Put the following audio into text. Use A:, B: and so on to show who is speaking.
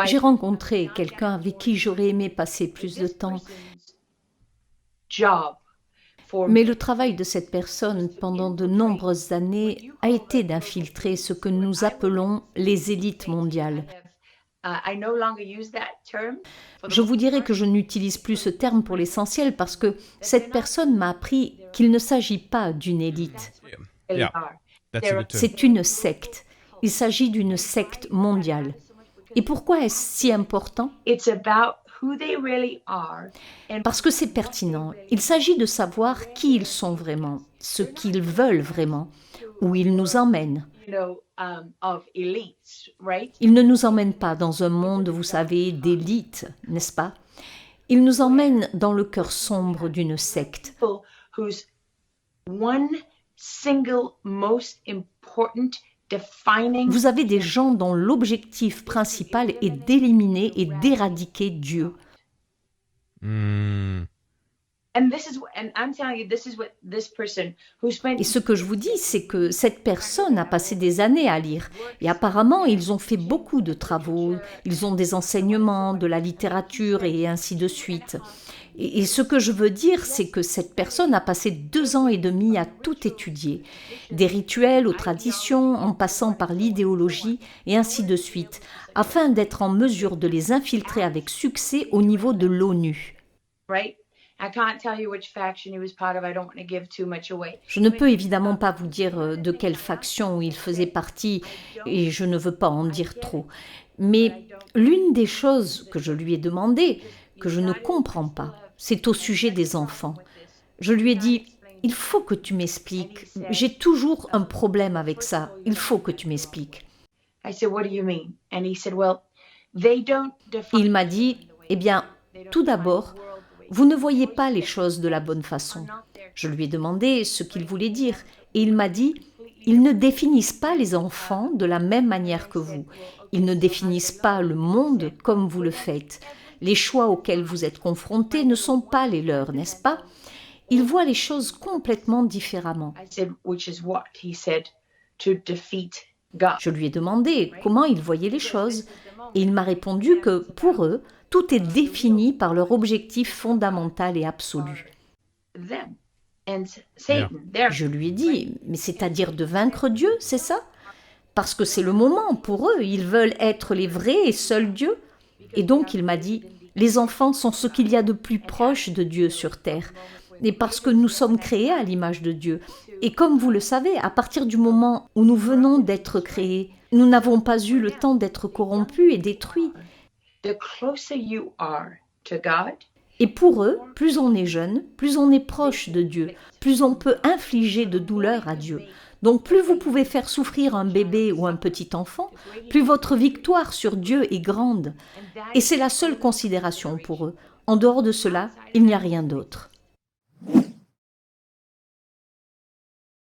A: J'ai rencontré quelqu'un avec qui j'aurais aimé passer plus de temps, mais le travail de cette personne pendant de nombreuses années a été d'infiltrer ce que nous appelons les élites mondiales. Je vous dirais que je n'utilise plus ce terme pour l'essentiel parce que cette personne m'a appris qu'il ne s'agit pas d'une élite,
B: Yeah, that's a good term.
A: c'est une secte. Il s'agit d'une secte mondiale. Et pourquoi est-ce si important? Parce que c'est pertinent. Il s'agit de savoir qui ils sont vraiment, ce qu'ils veulent vraiment, où ils nous emmènent. Ils ne nous emmènent pas dans un monde, vous savez, d'élite, n'est-ce pas? Ils nous emmènent dans le cœur sombre d'une secte. Vous avez des gens dont l'objectif principal est d'éliminer et d'éradiquer Dieu.
B: Mm.
A: Et ce que je vous dis, c'est que cette personne a passé des années à lire. Et apparemment, ils ont fait beaucoup de travaux, ils ont des enseignements, de la littérature et ainsi de suite. Et ce que je veux dire, c'est que cette personne a passé 2 ans et demi à tout étudier. Des rituels aux traditions, en passant par l'idéologie et ainsi de suite, afin d'être en mesure de les infiltrer avec succès au niveau de l'ONU. Je ne peux évidemment pas vous dire de quelle faction il faisait partie et je ne veux pas en dire trop. Mais l'une des choses que je lui ai demandé, que je ne comprends pas, c'est au sujet des enfants. Je lui ai dit, il faut que tu m'expliques. J'ai toujours un problème avec ça. Il faut que tu m'expliques. Il m'a dit, eh bien, tout d'abord, vous ne voyez pas les choses de la bonne façon. Je lui ai demandé ce qu'il voulait dire et il m'a dit, ils ne définissent pas les enfants de la même manière que vous. Ils ne définissent pas le monde comme vous le faites. Les choix auxquels vous êtes confrontés ne sont pas les leurs, n'est-ce pas? Ils voient les choses complètement différemment. Je lui ai demandé comment ils voyaient les choses et il m'a répondu que pour eux, tout est défini par leur objectif fondamental et absolu. Je lui ai dit, mais c'est-à-dire de vaincre Dieu, c'est ça? Parce que c'est le moment pour eux, ils veulent être les vrais et seuls dieux. Et donc il m'a dit, les enfants sont ce qu'il y a de plus proche de Dieu sur terre. Et parce que nous sommes créés à l'image de Dieu. Et comme vous le savez, à partir du moment où nous venons d'être créés, nous n'avons pas eu le temps d'être corrompus et détruits. Et pour eux, plus on est jeune, plus on est proche de Dieu, plus on peut infliger de douleur à Dieu. Donc plus vous pouvez faire souffrir un bébé ou un petit enfant, plus votre victoire sur Dieu est grande. Et c'est la seule considération pour eux. En dehors de cela, il n'y a rien d'autre.